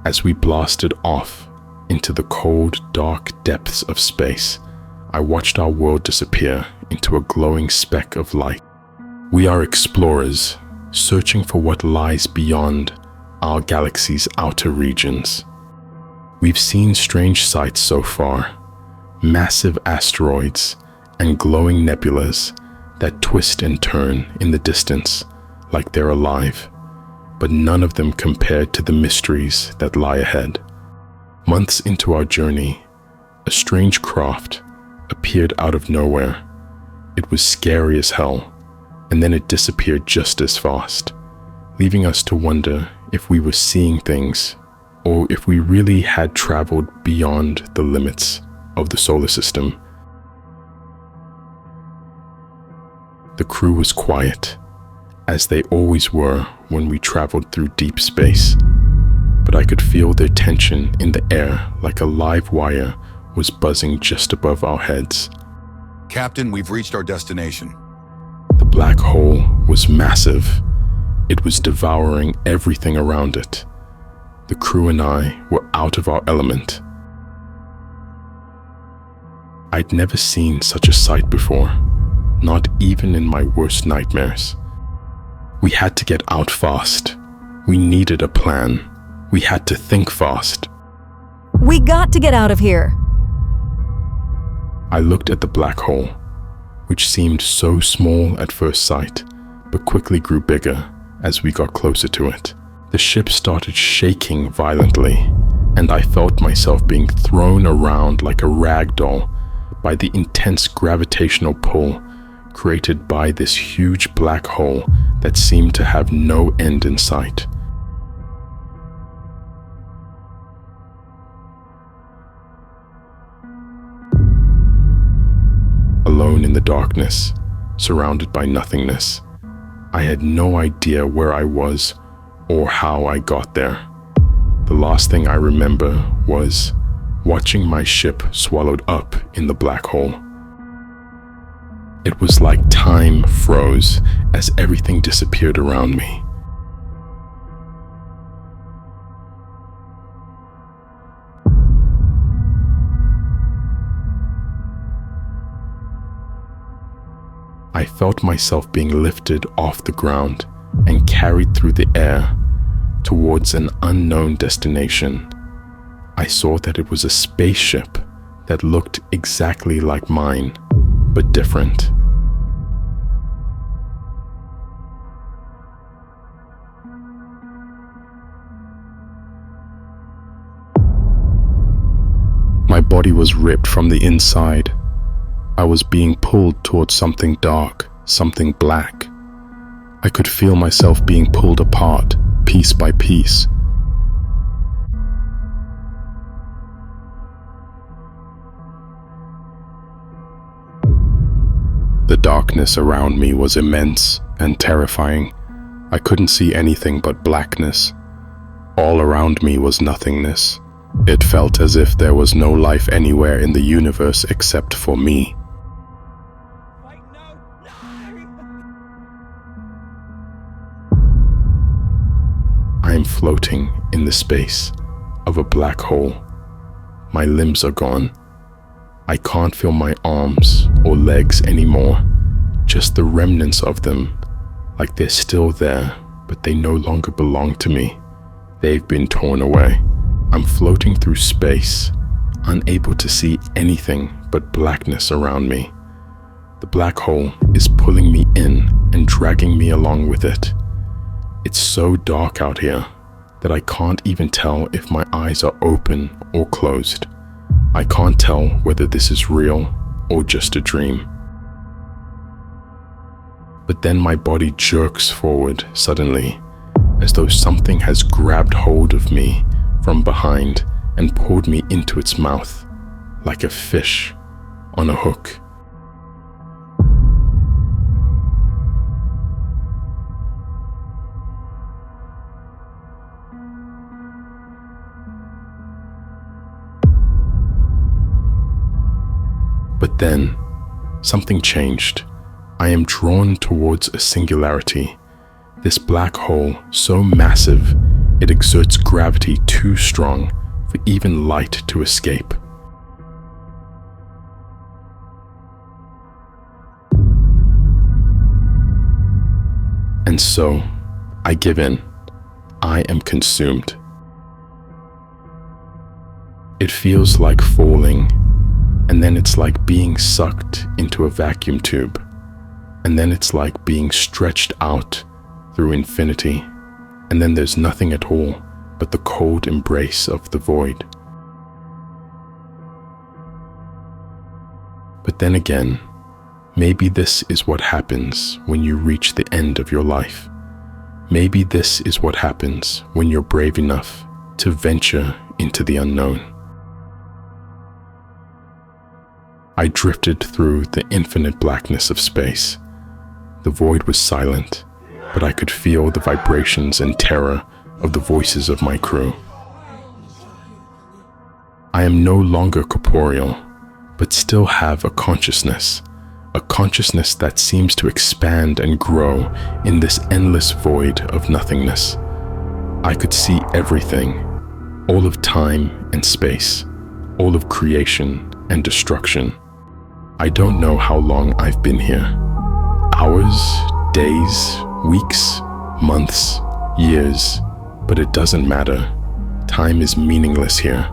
As we blasted off into the cold, dark depths of space, I watched our world disappear into a glowing speck of light. We are explorers, searching for what lies beyond our galaxy's outer regions. We've seen strange sights so far, massive asteroids and glowing nebulas that twist and turn in the distance like they're alive, but none of them compared to the mysteries that lie ahead. Months into our journey, a strange craft appeared out of nowhere. It was scary as hell, and then it disappeared just as fast, leaving us to wonder if we were seeing things or if we really had traveled beyond the limits of the solar system. The crew was quiet, as they always were when we traveled through deep space, but I could feel their tension in the air like a live wire was buzzing just above our heads. Captain, we've reached our destination. The black hole was massive. It was devouring everything around it. The crew and I were out of our element. I'd never seen such a sight before, not even in my worst nightmares. We had to get out fast. We needed a plan. We had to think fast. We got to get out of here. I looked at the black hole, which seemed so small at first sight, but quickly grew bigger as we got closer to it. The ship started shaking violently, and I felt myself being thrown around like a rag doll by the intense gravitational pull created by this huge black hole that seemed to have no end in sight. Alone in the darkness, surrounded by nothingness, I had no idea where I was or how I got there. The last thing I remember was watching my ship swallowed up in the black hole. It was like time froze as everything disappeared around me. I felt myself being lifted off the ground and carried through the air towards an unknown destination. I saw that it was a spaceship that looked exactly like mine, but different. My body was ripped from the inside. I was being pulled towards something dark, something black. I could feel myself being pulled apart, piece by piece. The darkness around me was immense and terrifying. I couldn't see anything but blackness. All around me was nothingness. It felt as if there was no life anywhere in the universe except for me. I am floating in the space of a black hole. My limbs are gone. I can't feel my arms or legs anymore, just the remnants of them, like they're still there, but they no longer belong to me. They've been torn away. I'm floating through space, unable to see anything but blackness around me. The black hole is pulling me in and dragging me along with it. It's so dark out here that I can't even tell if my eyes are open or closed. I can't tell whether this is real or just a dream. But then my body jerks forward suddenly, as though something has grabbed hold of me from behind and pulled me into its mouth, like a fish on a hook. But then, something changed. I am drawn towards a singularity. This black hole, so massive, It exerts gravity too strong for even light to escape. And so, I give in. I am consumed. It feels like falling, and then it's like being sucked into a vacuum tube, and then it's like being stretched out through infinity, and then there's nothing at all but the cold embrace of the void. But then again, maybe this is what happens when you reach the end of your life. Maybe this is what happens when you're brave enough to venture into the unknown. I drifted through the infinite blackness of space. The void was silent, but I could feel the vibrations and terror of the voices of my crew. I am no longer corporeal, but still have a consciousness that seems to expand and grow in this endless void of nothingness. I could see everything, all of time and space, all of creation and destruction. I don't know how long I've been here. Hours, days, weeks, months, years, but it doesn't matter. Time is meaningless here.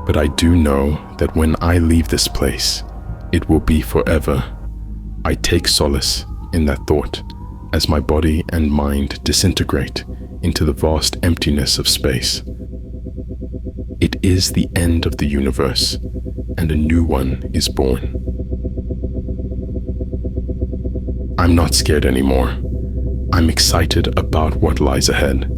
But I do know that when I leave this place, it will be forever. I take solace in that thought as my body and mind disintegrate into the vast emptiness of space. It is the end of the universe, and a new one is born. I'm not scared anymore. I'm excited about what lies ahead.